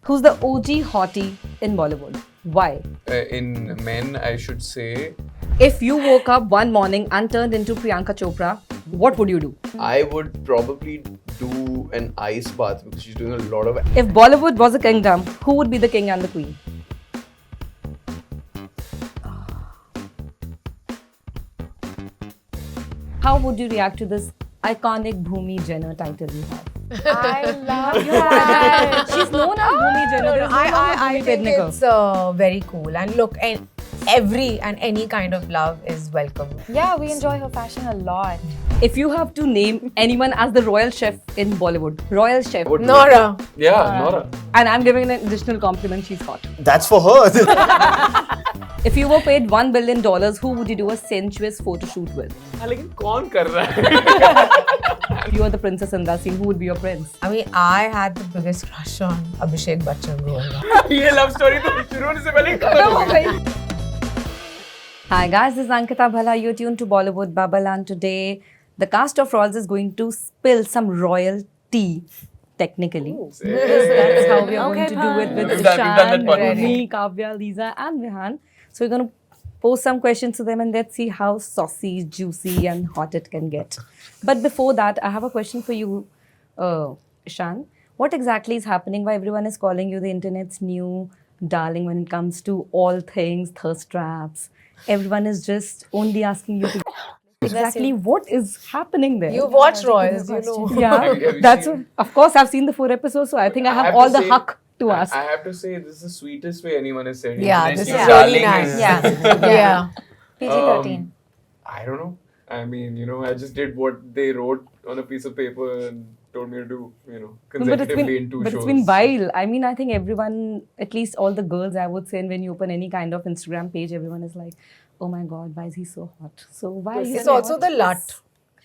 Who's the OG hottie in Bollywood? Why? In men, I should say, If you woke up one morning and turned into Priyanka Chopra, what would you do? I would probably do an ice bath because she's doing a lot of. If Bollywood was a kingdom, who would be the king and the queen? How would you react to this iconic Bhumi Jenner title you have? I love that. She's known as Bhumi Jenner. There's no I Bhumi think Pednekar. it's very cool. And look, and every and any kind of love is welcome. Yeah, we enjoy her fashion a lot. If you have to name anyone as the royal chef in Bollywood, royal chef, Would- Nora. Yeah, Nora. and I'm giving an additional compliment, she's hot. That's for her. If you were paid $1 billion, who would you do a sensuous photo shoot with? लेकिन कौन कर रहा है? If you are the princess in that scene, who would be your prince? I mean, I had the biggest crush on Abhishek Bachchan growing up. ये love story तो शुरू होने से पहले ही खत्म हो गई. Hi guys, this is Ankita Bhala. You're tuned to Bollywood Bubble, and today the cast of Royals is going to spill some royal tea, technically. Because that's how we are going to do it with We've done that Ishaan, part. Bhumi, Kavya, Lisa and Vihan. So we're going to pose some questions to them and let's see how saucy, juicy and hot it can get. But before that, I have a question for you, Ishaan. What exactly is happening? Why everyone is calling you the internet's new darling when it comes to all things thirst traps? Everyone is just only asking you to exactly what is happening there. You watch Royals, you know. Yeah, Have you that's seen- of course I've seen the 4 episodes, so I think I have to all the say- huck to ask. I have to say, this is the sweetest way anyone has said it. Yeah, Nice this to is darling really nice. is- Yeah. PG-13. I don't know. I mean, I just did what they wrote on a piece of paper and told me to do, No, consecutively in 2 shows. it's been while. I mean, I think everyone, at least all the girls, I would say, and when you open any kind of Instagram page, everyone is like, "Oh my God, why is he so hot?" So why? Is It's he also hot? the lut.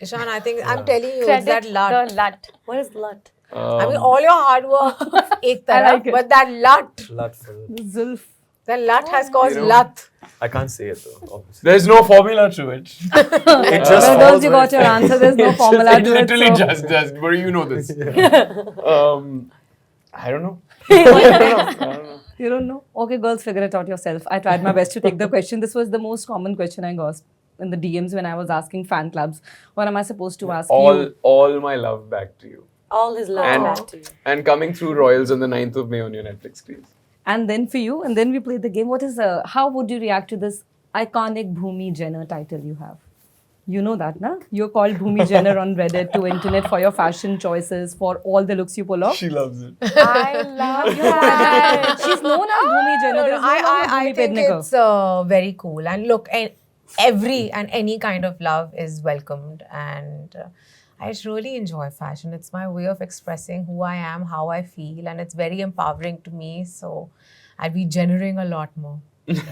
Ishaan, I think I'm telling you, it's Credit that lut. the lut. What is lut? I mean, all your hard work, ek taraf, like it. but that lut, Zulf. that lut has caused You know. lut. I can't say it though, obviously. There's no formula to it. It just So falls those you when got it your answer. There's no formula It to it. literally so- just, but you know this. I don't know. I don't know. You don't know? Okay, girls, figure it out yourself. I tried my best to take the question. This was the most common question I got in the DMs when I was asking fan clubs. What am I supposed to ask you? All my love back to you. All his love And- back to you. And coming through Royals on the 9th of May on your Netflix screens. And then for you, and then we played the game. How would you react to this iconic Bhumi Jenner title you have? You know that, na? You're called Bhumi Jenner on Reddit to internet for your fashion choices, for all the looks you pull off. She loves it. I love that. She's known as Bhumi Jenner. There's no I Bhumi think Pednekar. it's very cool. And look, and every and any kind of love is welcomed. And I really enjoy fashion. It's my way of expressing who I am, how I feel, and it's very empowering to me. So I'll be Jennering a lot more.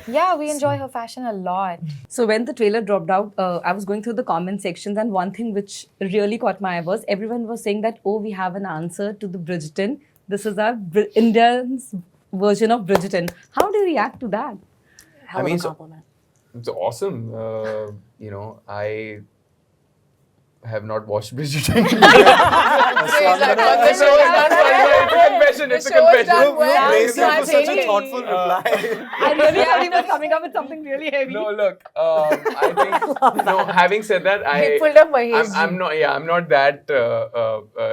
Yeah, we enjoy her fashion a lot. So when the trailer dropped out, I was going through the comment sections, and one thing which really caught my eye was everyone was saying that, oh, we have an answer to the Bridgerton. This is our Indian's version of Bridgerton. How do you react to that? Hell I of mean, a so- compliment. It's awesome. I have not watched Bridgerton. The show is done well. It's a The show is confession. done well. Praise him for such a Hey. thoughtful reply. I really thought he was coming up with something really heavy. No, look. I think. No, having said that, He pulled up Mahesh. I'm not. Yeah, I'm not that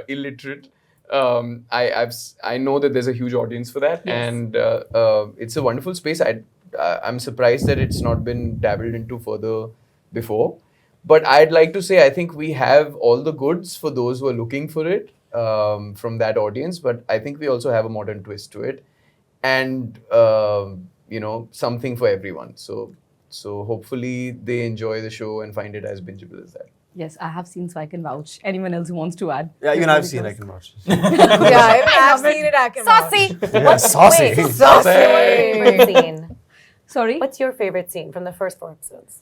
illiterate. I know that there's a huge audience for that, and it's a wonderful space. I'm surprised that it's not been dabbled into further before. But I'd like to say I think we have all the goods for those who are looking for it from that audience. But I think we also have a modern twist to it, and something for everyone. So hopefully they enjoy the show and find it as bingeable as that. Yes, I have seen, so I can vouch. Anyone else who wants to add? Yeah, even I've seen, I can watch. Yeah, if I've seen it, I can Saucy! Yeah, saucy. Wait, Saucy. favorite scene? Sorry? What's your favorite scene from the first 4 episodes?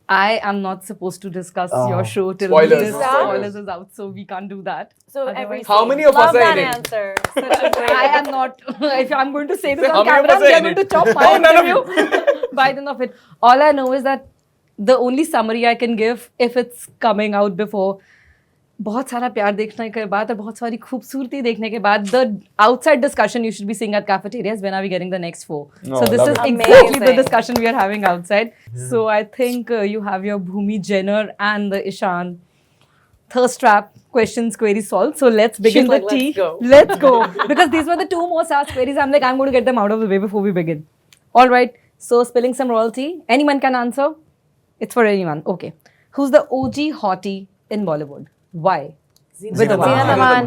I am not supposed to discuss your show till Spoilers. this Spoilers. spoilers is out, so we can't do that. So Otherwise- every How scene. many of us Love are that in it? answer. Such a great I am not. If I'm going to say this How on many of camera, us are they're in going to it? chop my Oh, none of interview by the end of it. All I know is that the only summary I can give, if it's coming out before, बहुत सारा प्यार देखने के बाद और बहुत सारी खूबसूरती देखने के बाद the outside discussion you should be seeing at cafeterias. When are we getting the next 4? Oh, So this love is it. exactly the Amazing. discussion we are having outside. So I think you have your Bhumi Jenner and the Ishaan thirst trap questions queries solved. So let's begin She's the like, tea. let's go. Let's go. Because these were the 2 most asked queries. I'm like, I'm going to get them out of the way before we begin. All right. So spilling some royalty. Anyone can answer. It's for anyone. Okay. Who's the OG hottie in Bollywood? Why? With a Y. Zeenat Aman.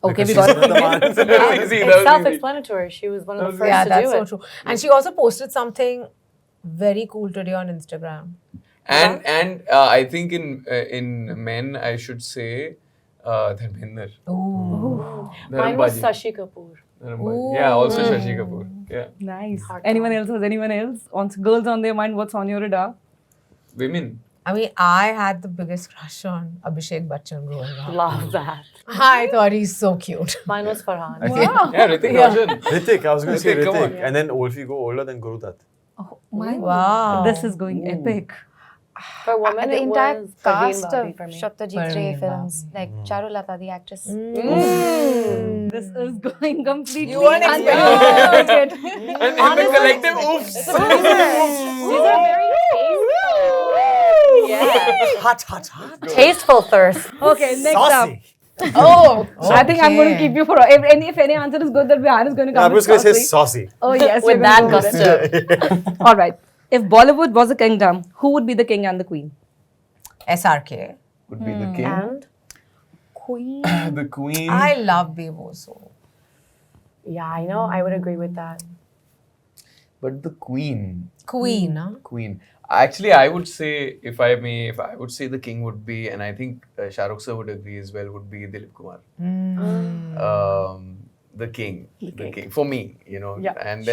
Okay, we Because got she's it. the man. That was easy, that It's was easy. self-explanatory. She was one of the first Yeah, to that's do so it. true. And she also posted something very cool today on Instagram. And I think in men I should say Dharmender. Ooh. Mine was Dharambaji. Shashi Kapoor. Dharambaji. Yeah, also Shashi Kapoor. Yeah. Nice. Heart Anyone else? Has anyone else? Girls on their mind, what's on your radar? Women. I mean, I had the biggest crush on Abhishek Bachchan growing up. Love that. I thought he's so cute. Mine was Farhan. Yeah, Hrithik Roshan. Ritik, I was going to say Ritik, come Ritik. on. And then if you go older, then Guru Dutt. Oh, my Wow. This is going epic. For women, And the it entire was cast Parveen Babi of for me. Satyajit Ray Parveen films, Babi. like Charulata, the actress. This is going completely You weren't unexpected. And in the collective, oops. These are very tasteful. Yeah. Hot. Tasteful thirst. Okay, next up. Saucy. Oh, I think I'm going to keep you for if any answer is good, that Vihan is going to come. I'm with just going to say saucy. saucy. Oh yes, With we're that gonna go with it. gusto. All right. If Bollywood was a kingdom, who would be the king and the queen? SRK. Would be the king. And Queen. The queen. I love Bebo so. yeah, I know. I would agree with that. But the queen. Queen, huh? Queen. Actually, I would say, if I would say the king would be, and I think Shah Rukh sir would agree as well, would be Dilip Kumar. The king. The king. For me, you know. Yeah, and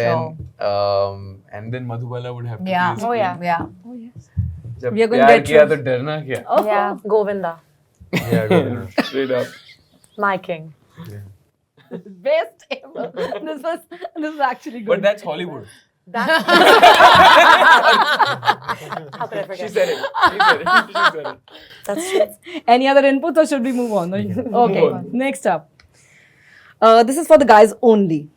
then Madhubala would have to Yeah. be his Oh, queen. yeah. Yeah. Oh yes. जब We are going प्यार to get किया through. तो डरना क्या? Oh. Yeah, Govinda, Yeah, Guru. Straight up. my king. Best ever. This was actually good. But that's Hollywood. How could I She forget? said it. She said it. That's true. Any other inputs or should we move on? Okay, Move on. next up. This is for the guys only.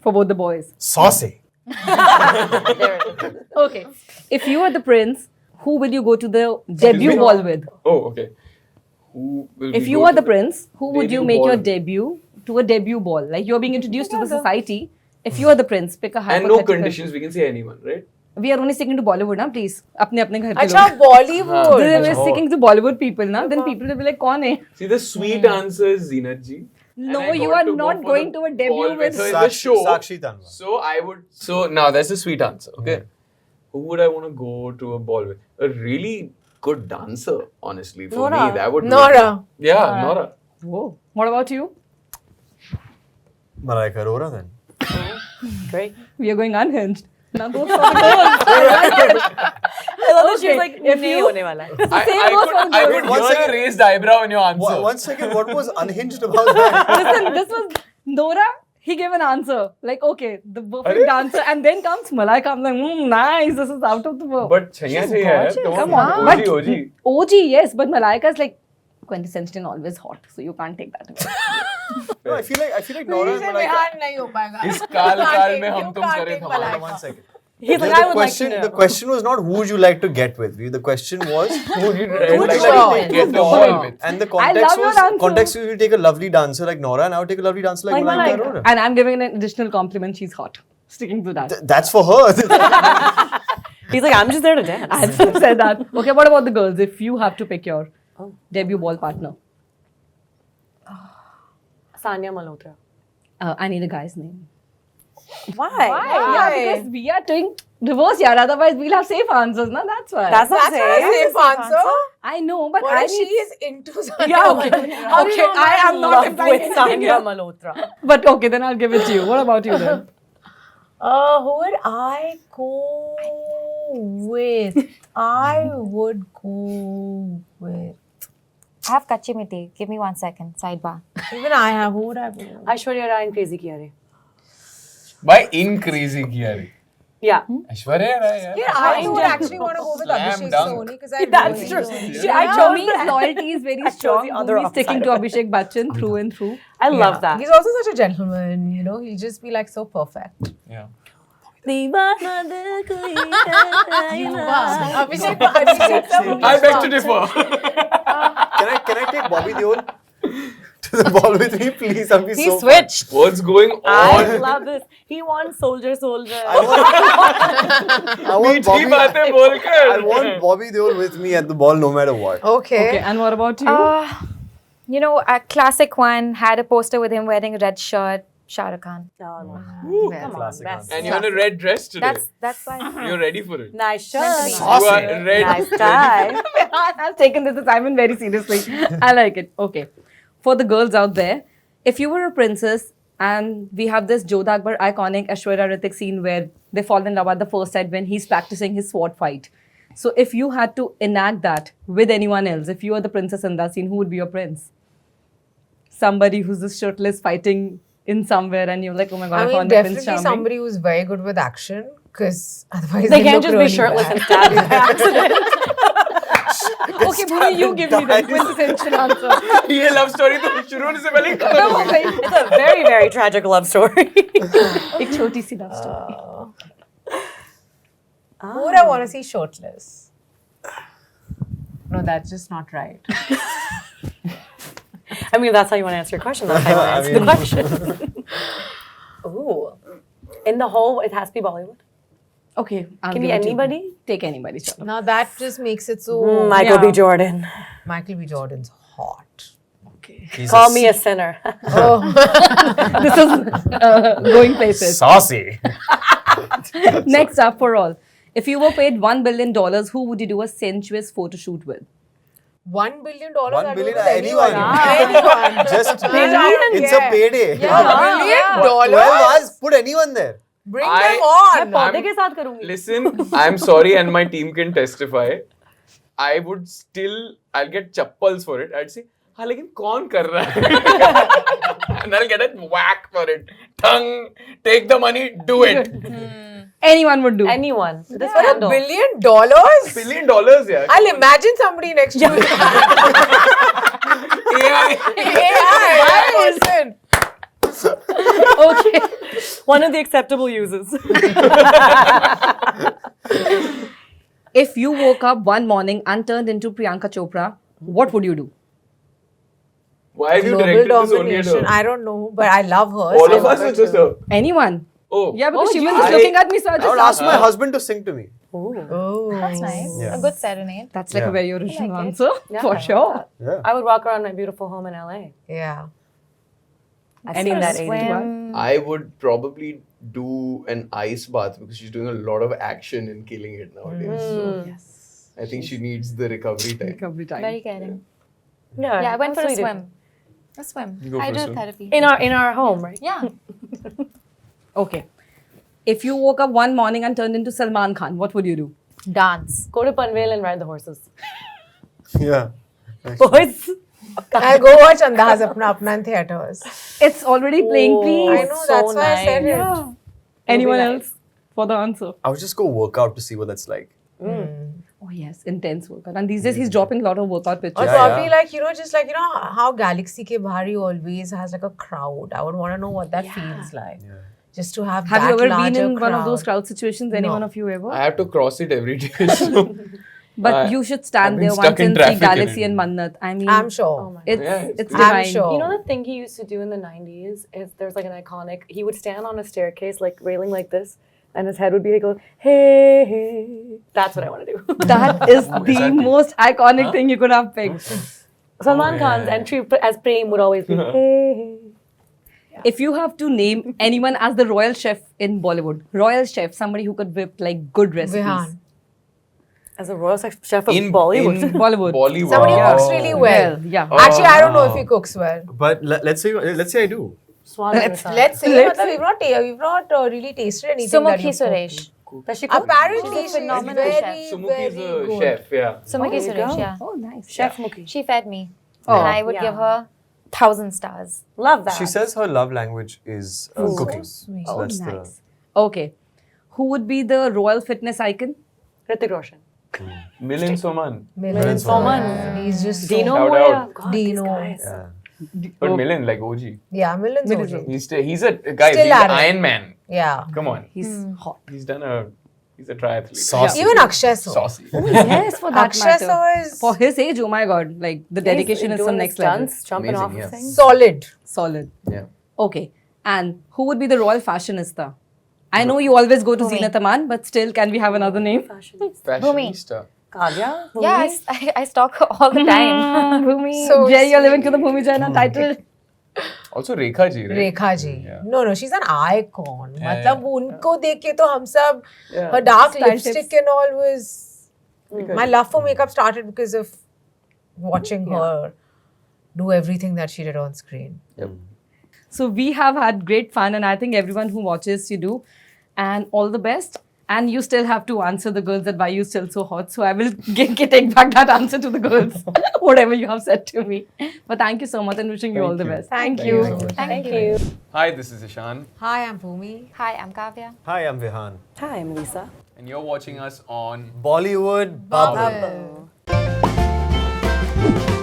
For both the boys. Saucy. There it is. Okay. If you are the prince, who will you go to the debut me? ball with? Oh, okay. Who will If we you go are to the prince, who would you debut make your ball? debut to a debut ball? Like you're being introduced to the society. If you are the prince, pick a And hypothetical. no conditions, we can say anyone, right? We are only sticking to Bollywood, na? Please. अपने अपने घर के Acha, लोग. Bollywood. We're sticking to Bollywood people, na? Then people will be like, कौन है? See, the sweet answer is Zeenat ji. No, And I you got are to go not for going the to a debut ball with. her in the show. Sakshi Tanwa. So I would. So now that's the sweet answer. Okay. Who would I want to go to a ball with? A really good dancer, honestly. For Nora. me, that would. Nora. Yeah, Nora. Whoa. What about you? Malaika Arora then. Great. We are going unhinged. Now those for the girls. I love that she was Okay, like, if nahi you- hone wala hai. I could One hear a second. raised eyebrow in your answer. One second, what was unhinged about that? Listen, this was Nora. He gave an answer. Like, okay, the perfect answer. And then comes Malaika. I'm like, nice. This is out of the world. But Chhaya Chhaya, Come on. OG, But- OG. OG, yes. But Malaika is like quintessential always hot. So you can't take that away. No, I feel like Nora and Malaika. Vihan nahi ho payega. इस काल में You हम तुम can't करे take Dhamaal. Malaika. One second. He's like, The I would question, like to the know. question was not who would you like to get with. The question was Who would you would like you to get the ball with? and the I love your answer. context was you take a lovely dancer like Nora and I would take a lovely dancer like Like Malaika Malaika. Arora. And I'm giving an additional compliment. She's hot. Sticking to that. That's for her. He's like, I'm just there to dance. I said that. Okay, what about the girls? If you have to pick your debut ball partner, Sanya Malhotra. I need a guy's name. Why? Yeah, because we are doing reverse, yeah. Otherwise, we'll have safe answers, na? That's why. That's not That's not a safe answer. I know, but What I if she need. is into Sanya Yeah, okay. Malhotra? How do you Okay, know I am In not love implying with anything Sanya here. Malhotra. But okay, then I'll give it to you. What about you then? Who would I go with? I would go with. I have kachi mitti. Give me 1 second. Sidebar. Even I have. Who would I go with? Aishwarya Rai and Crazy Kiare. By in crazy Kiari. Yeah. Aishwarya Rai, yeah. Yeah, I would actually want to go with Slam Abhishek dunk. Soni because I That's really true. enjoy She- him. I For chose me, the- loyalty is very I chose strong. the other Bhumi's sticking opposite to of it. Abhishek Bachchan through and through. I love that. He's also such a gentleman, you know, he'll just be like so perfect. Yeah. Abhishek Same. I beg to differ. Can I take Bobby Deol to the ball with me, please? I'll be He so switched. What's going I on? love this. He wants soldier. I want Meethi Bobby. baatein bolkar. I want Bobby Deol with me at the ball no matter what. Okay. Okay, and what about you? You know, a classic one had a poster with him wearing a red shirt. Shah Rukh Khan. Oh, no. Come on, Classic best. And you're in a red dress today. That's why. You're ready for it. Nice shirt. You are red. Nice tie. I've taken this assignment very seriously. I like it. Okay. For the girls out there, if you were a princess and we have this Jodha Akbar iconic Aishwarya Hrithik scene where they fall in love at the first sight when he's practicing his sword fight. So if you had to enact that with anyone else, if you were the princess in that scene, who would be your prince? Somebody who's just shirtless fighting in somewhere and you're like, oh my god, I I mean, found the prince definitely charming. somebody who's very good with action because otherwise They can't look just really be shirtless bad. and stab you by accident. Okay, Bhumi, you give me the quintessential answer. ये love story तो शुरू होने से पहले ही खत्म हो गई. It's a very, very tragic love story. एक छोटी सी love story. Who would I want to see shirtless? No, that's just not right. I mean, that's how you want to answer your question. That's how you want to answer the question. Ooh. In the whole, it has to be Bollywood. Okay, I'll Can give be it to you. anybody? Take anybody, chalo. Now that just makes it so. Michael B. Yeah. Jordan. Michael B. Jordan's hot. He's Call me a sinner. This is going places. saucy. Next up for all. If you were paid $1 billion, who would you do a sensuous photo shoot with? $1 billion. $1 I'd billion, go with anyone. Anyone. Just Billion? it's a payday. Yeah, $1 billion. 12 hours, put anyone there. Bring I- them on. पौधे के साथ करूंगी. Listen, I'm sorry and my team can testify. I would still, I'll get chappals for it. I'd say, हाँ लेकिन कौन कर रहा है? And I'll get a whack for it. Tongue, take the money, do it. Anyone would do. Anyone. This For $1 candle. billion? $1 billion, yeah. I'll imagine somebody next to you. AI. AI person. Okay. One of the acceptable uses. If you woke up one morning and turned into Priyanka Chopra, what would you do? Why have you Global directed this only at domination. her? I don't know, but I love her. All so of us I or would just too. her? Anyone. Oh. Yeah, because Oh, she was you- just looking at me, so I I just would ask my husband to sing to me. Oh. That's nice. Yeah. A good serenade. That's like Yeah. a very original I like it. answer, Yeah, for I like sure. that. Yeah. I would walk around my beautiful home in LA. Yeah. I've seen that 80s. Swim. I would probably do an ice bath because she's doing a lot of action in killing it nowadays. So Yes. I think she needs the recovery time. Recovery time. Very caring. Yeah, Yeah, I went for a sweet. swim. A swim. You go for a swim. Hydrotherapy. In our home, right? Yeah. Okay. If you woke up one morning and turned into Salman Khan, what would you do? Dance. Go to Panvel and ride the horses. Yeah. Boys. I'll go watch Andaz Apna Apna in theatres. It's already playing, please. I know, so that's why I said nice. it. Yeah. Anyone nice. else for the answer? I would just go work out to see what that's like. Oh yes, intense workout. And these days he's dropping a lot of workout Or pictures. Yeah, probably yeah. like, just like, how Galaxy Ke Bahari always has like a crowd. I would want to know what that feels like. Yeah. Just to have Have that you ever been larger in one of those crowd. crowd situations? Any one of you ever? I have to cross it every day. So. But you should stand I've been there stuck once in and see traffic in Galaxy it. and Mannat. I mean, I'm sure. it's Yeah, it's it's divine. I'm sure. You know the thing he used to do in the 90s is there's like an iconic, he would stand on a staircase like railing like this and his head would be like, hey, hey. That's what I want to do. That is the most iconic thing you could have picked. Salman Khan's entry as Prem would always be, hey, hey. If you have to name anyone as the royal chef in Bollywood, royal chef, somebody who could whip like good recipes. Vihan. As a royal chef of In Bollywood. in Bollywood. Bollywood. Somebody who Oh. cooks really well. Yeah. Actually, I don't know if he cooks well. But let's say I do. Let's say, Let's we've not really tasted anything that Sumukhi you've cooked. Suresh. Does she cook? Apparently, She's a she's phenomenal very, chef. Sumukhi is very a good. chef, yeah. Sumukhi there you Suresh, go. yeah. Oh, nice. Chef Mukhi. She fed me. Oh. And I would give her 1,000 stars. Love that. She says her love language is cooking. sweet. So Oh, that's nice. Okay. who would be the royal fitness icon? Hrithik Roshan. Milind Soman. Milind Soman. He's just so... Dino Shout Moya. out. God, Dino. these guys. Yeah. But Milind, like OG. Yeah, Milind's Milind's OG. He's a guy. Still He's at it. Iron Man. Yeah. Come on. He's hot. He's a triathlete. Saucy. Even Akshay So. Saucy. Yes, for that Akshay matter. So is For his age, oh my god, like the dedication is Doing some the next level. stunts, jumping Amazing, off yeah. of things. solid. Solid. Yeah. Okay. And who would be the royal fashionista? I know you always go to Bhumi. Zeenat Aman, but still, can we have another name? Fashionista. Kavya? Yeah, I stalk her all the time. Bhumi. So Jay, you're living to the Bhumi Jenner title. Also Rekha ji, right? Rekha ji. Yeah. No, she's an icon. Yeah, मतलब उनको देख के तो हम सब Yeah. her dark Style lipstick tips. and all was. Rekha My ji. love for makeup started because of watching her do everything that she did on screen. Yep. So we have had great fun, and I think everyone who watches you do. And all the best. And you still have to answer the girls that why you still so hot. So I will take back that answer to the girls, whatever you have said to me. But thank you so much and wishing you all the you. best. Thank Thank you. you so much. Thank Thank you. Hi, this is Ishaan. Hi, I'm Bhumi. Hi, I'm Kavya. Hi, I'm Vihan. Hi, I'm Lisa. And you're watching us on Bollywood Bubble. Bubble.